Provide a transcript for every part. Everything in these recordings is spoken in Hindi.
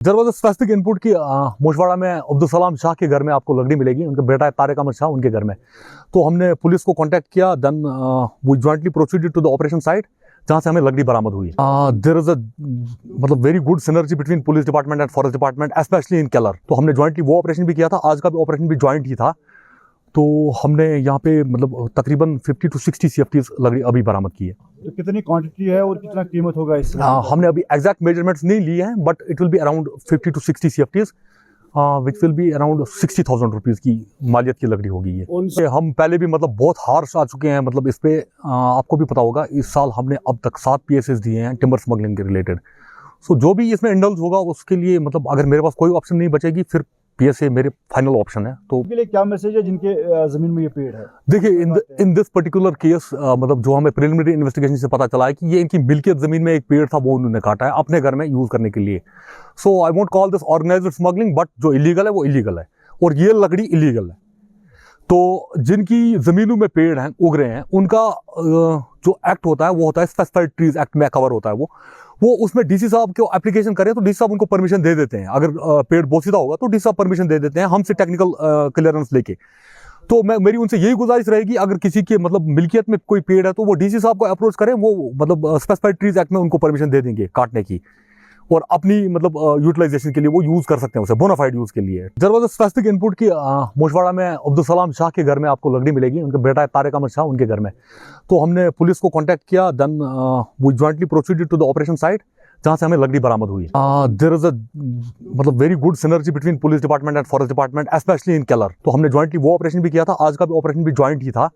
There was a specific input कि मोशवाड़ा में अब्दुल सलाम शाह के घर में आपको लकड़ी मिलेगी, उनका बेटा है तारिक अहमद शाह, उनके घर में। तो हमने पुलिस को कांटेक्ट किया, then we jointly proceeded to the operation site जहाँ से हमें लकड़ी बरामद हुई। देयर इज अ मतलब very good synergy between police department and forest department, specially in Keller. तो हमने जॉइंटली वो ऑपरेशन भी किया था, आज का भी ऑपरेशन भी जॉइंट ही था। तो हमने यहाँ पे मतलब तकरीबन 50 to 60 CFTs लकड़ी अभी बरामद की है। तो कितनी क्वांटिटी है और कितना कीमत होगा इसमें? हमने अभी एग्जैक्ट मेजरमेंट्स नहीं लिए हैं, but it will be around 50 to 60 CFTs which will be around 60,000 rupees की मालियत की लकड़ी होगी ये। उनसे हम पहले भी मतलब बहुत हार्श आ चुके हैं, मतलब इस पे आपको भी पता होगा, इस साल हमने अब तक 7 PSAs दिए हैं टिम्बर स्मगलिंग के रिलेटेड। सो जो भी इसमें इंडल्स होगा उसके लिए मतलब अगर मेरे पास कोई ऑप्शन नहीं बचेगी फिर PSA मेरे फाइनल ऑप्शन है। तो उनके लिए क्या मैसेज है जिनके जमीन में ये पेड़ है? देखिए इन दिस पर्टिकुलर केस मतलब जो हमें प्रिलिमिनरी इन्वेस्टिगेशन से पता चला है कि ये इनकी मिल्कियत जमीन में एक पेड़ था, वो उन्होंने काटा है अपने घर में यूज करने के लिए। So I won't call this organised smuggling, but जो इलीगल है वो इलीगल है और ये लकड़ी इलीगल है। तो जिनकी जमीनों में पेड़ हैं उग रहे हैं उनका जो एक्ट होता है वो होता है स्पेसिफाइड ट्रीज एक्ट में कवर होता है वो उसमें डीसी साहब को एप्लीकेशन करें तो डीसी साहब उनको परमिशन दे देते हैं। अगर पेड़ बोसीदा होगा तो डीसी साहब परमिशन दे देते हैं हमसे टेक्निकल क्लियरेंस लेके। तो मेरी उनसे यही गुजारिश रहेगी, अगर किसी के मतलब मिल्कियत में कोई पेड़ है तो वो डीसी साहब को अप्रोच करें, वो मतलब स्पेसिफाइड ट्रीज एक्ट में उनको परमिशन दे देंगे काटने की और अपनी मतलब यूटिलाइजेशन के लिए वो यूज कर सकते हैं उसे बोनाफाइड यूज के लिए। There was a specific input कि मोशवाड़ा में अब्दुल सलाम शाह के घर में आपको लकड़ी मिलेगी, उनका बेटा है तारिक अहमद शाह, उनके घर में। तो हमने पुलिस को कांटेक्ट किया, then we jointly proceeded to the operation site जहाँ से हमें लकड़ी बरामद हुई। देयर इज अ मतलब very good synergy between police department and forest department, specially in Keller. तो हमने जॉइंटली वो ऑपरेशन भी किया था, आज का भी ऑपरेशन भी जॉइंट ही था।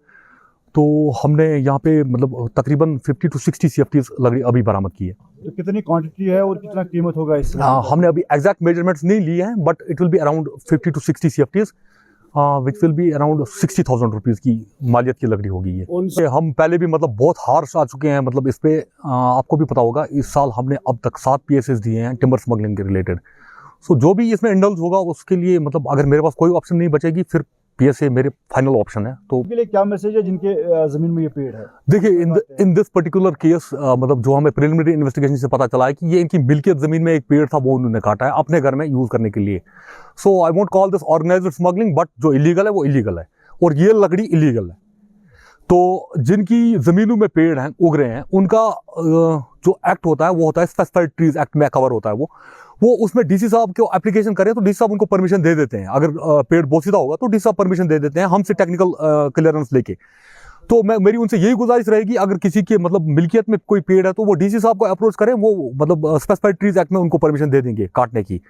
तो हमने यहाँ पे मतलब तकरीबन 50 to 60 CFTs लकड़ी अभी बरामद की है। तो कितनी क्वांटिटी है और कितना कीमत होगा इसमें? हमने अभी एग्जैक्ट मेजरमेंट्स नहीं लिए हैं, but it will be around 50 to 60 CFTs which will be around 60,000 rupees की मालियत की लकड़ी होगी ये। उनसे हम पहले भी मतलब बहुत हार्श आ चुके हैं, मतलब इस पे आपको भी पता होगा, इस साल हमने अब तक 7 PSAs दिए हैं टिम्बर स्मगलिंग के रिलेटेड। सो जो भी इसमें इंडल्स होगा उसके लिए मतलब अगर मेरे पास कोई ऑप्शन नहीं बचेगी फिर PSA मेरे फाइनल ऑप्शन है। तो उनके लिए क्या मैसेज है जिनके जमीन में ये पेड़ है? देखिए इन दिस पर्टिकुलर केस मतलब जो हमें प्रिलिमिनरी इन्वेस्टिगेशन से पता चला है कि ये इनकी मिल्कियत जमीन में एक पेड़ था, वो उन्होंने काटा है अपने घर में यूज करने के लिए। So I won't call this organised smuggling, but जो इलीगल है वो इलीगल है और ये लकड़ी इलीगल है। तो जिनकी जमीनों में पेड़ हैं उग रहे हैं उनका जो एक्ट होता है वो होता है स्पेसिफाइड ट्रीज एक्ट में कवर होता है वो उसमें डीसी साहब को एप्लीकेशन करें तो डीसी साहब उनको परमिशन दे देते हैं। अगर पेड़ बोसीदा होगा तो डीसी साहब परमिशन दे देते हैं हमसे टेक्निकल क्लियरेंस लेके। तो मेरी उनसे यही गुजारिश रहेगी, अगर किसी के मतलब मिल्कियत में कोई पेड़ है तो वो डीसी साहब को अप्रोच करें, वो मतलब स्पेसिफाइड ट्रीज एक्ट में उनको परमिशन दे देंगे काटने की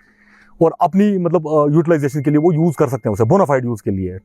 और अपनी मतलब यूटिलाइजेशन के लिए वो यूज कर सकते हैं उसे बोनाफाइड यूज के लिए।